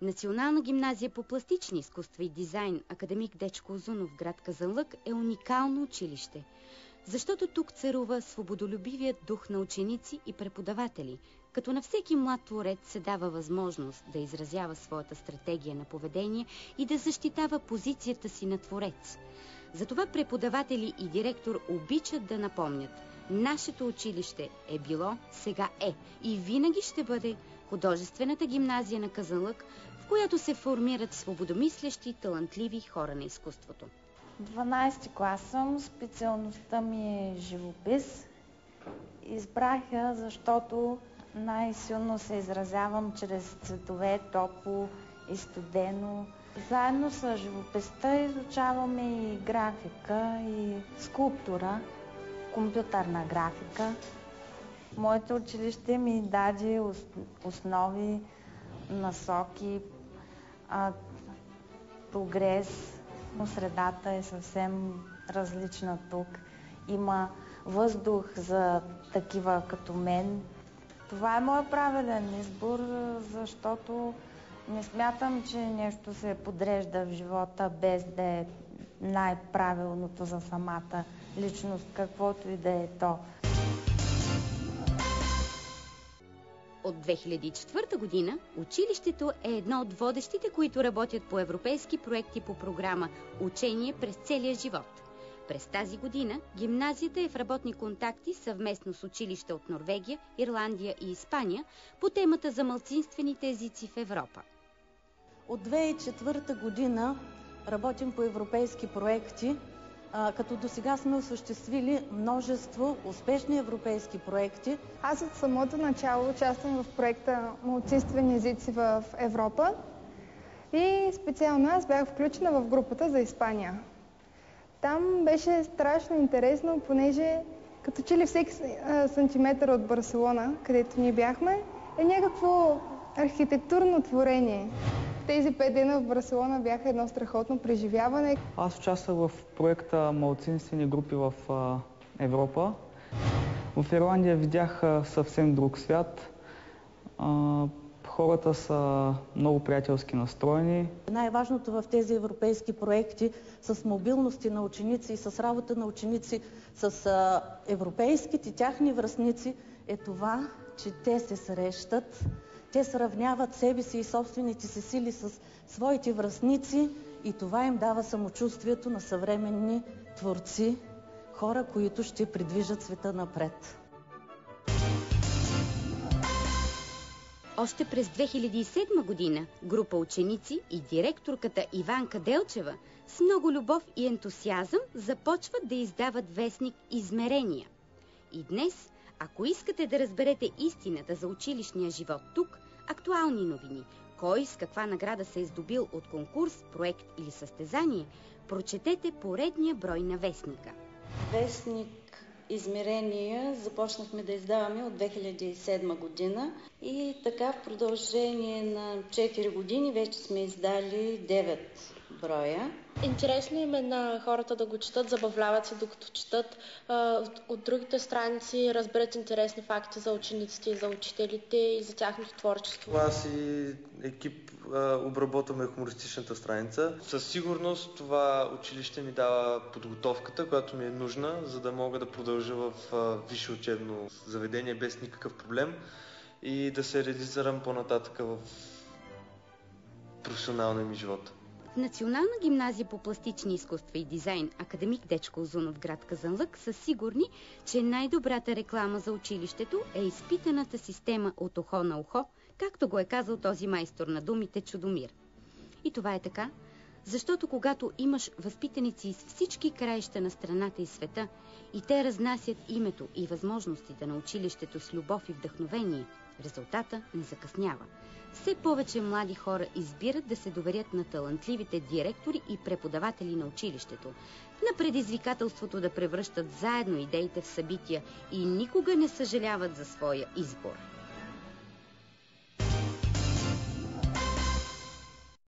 Национална гимназия по пластични изкуства и дизайн „Академик Дечко Узунов“ в град Казанлък е уникално училище, защото тук царува свободолюбивият дух на ученици и преподаватели, като на всеки млад творец се дава възможност да изразява своята стратегия на поведение и да защитава позицията си на творец. Затова преподаватели и директор обичат да напомнят: нашето училище е било, сега е и винаги ще бъде художествената гимназия на Казанлък, в която се формират свободомислещи, талантливи хора на изкуството. 12 клас съм, специалността ми е живопис. Избрах я, защото най-силно се изразявам чрез цветове, топло и студено. Заедно с живописта изучаваме и графика, и скулптура, компютърна графика. Моето училище ми даде основи, насоки, прогрес. Но средата е съвсем различна тук. Има въздух за такива като мен. Това е моят правилен избор, защото не смятам, че нещо се подрежда в живота без да е най-правилното за самата личност, каквото и да е то. От 2004 година училището е едно от водещите, които работят по европейски проекти по програма „Учение през целия живот“. През тази година гимназията е в работни контакти съвместно с училища от Норвегия, Ирландия и Испания по темата за малцинствените езици в Европа. От 2004 година работим по европейски проекти, като досега сме осъществили множество успешни европейски проекти. Аз от самото начало участвам в проекта „Малцинствени езици в Европа“ и специално аз бях включена в групата за Испания. Там беше страшно интересно, понеже като че ли всеки сантиметър от Барселона, където ние бяхме, е някакво архитектурно творение. Тези 5 дена в Барселона бяха едно страхотно преживяване. Аз участвах в проекта „Малцинствени групи в Европа“. В Ирландия видях съвсем друг свят. Хората са много приятелски настроени. Най-важното в тези европейски проекти с мобилности на ученици и с работа на ученици с европейските тяхни връстници е това, че те се срещат. Те сравняват себе си и собствените си сили с своите връстници и това им дава самочувствието на съвременни творци, хора, които ще придвижат света напред. Още през 2007 година група ученици и директорката Иванка Делчева с много любов и ентусиазъм започват да издават вестник „Измерения“. И днес, ако искате да разберете истината за училищния живот тук, актуални новини, кой с каква награда се е здобил от конкурс, проект или състезание, прочетете поредния брой на вестника. Вестник „Измерения“ започнахме да издаваме от 2007 година и така в продължение на 4 години вече сме издали 9 броя. Интересно им е на хората да го четат, забавляват се докато четат. От другите страници разберат интересни факти за учениците и за учителите и за тяхното творчество. Аз и екип обработваме хумористичната страница. Със сигурност това училище ми дава подготовката, която ми е нужна, за да мога да продължа в висше учебно заведение без никакъв проблем и да се реализирам по-нататък в професионалния ми живот. В Национална гимназия по пластични изкуства и дизайн „Академик Дечко Узунов“ в град Казанлък са сигурни, че най-добрата реклама за училището е изпитаната система от ухо на ухо, както го е казал този майстор на думите Чудомир. И това е така, защото когато имаш възпитаници из всички краища на страната и света и те разнасят името и възможностите на училището с любов и вдъхновение, резултата не закъснява. Все повече млади хора избират да се доверят на талантливите директори и преподаватели на училището, на предизвикателството да превръщат заедно идеите в събития и никога не съжаляват за своя избор.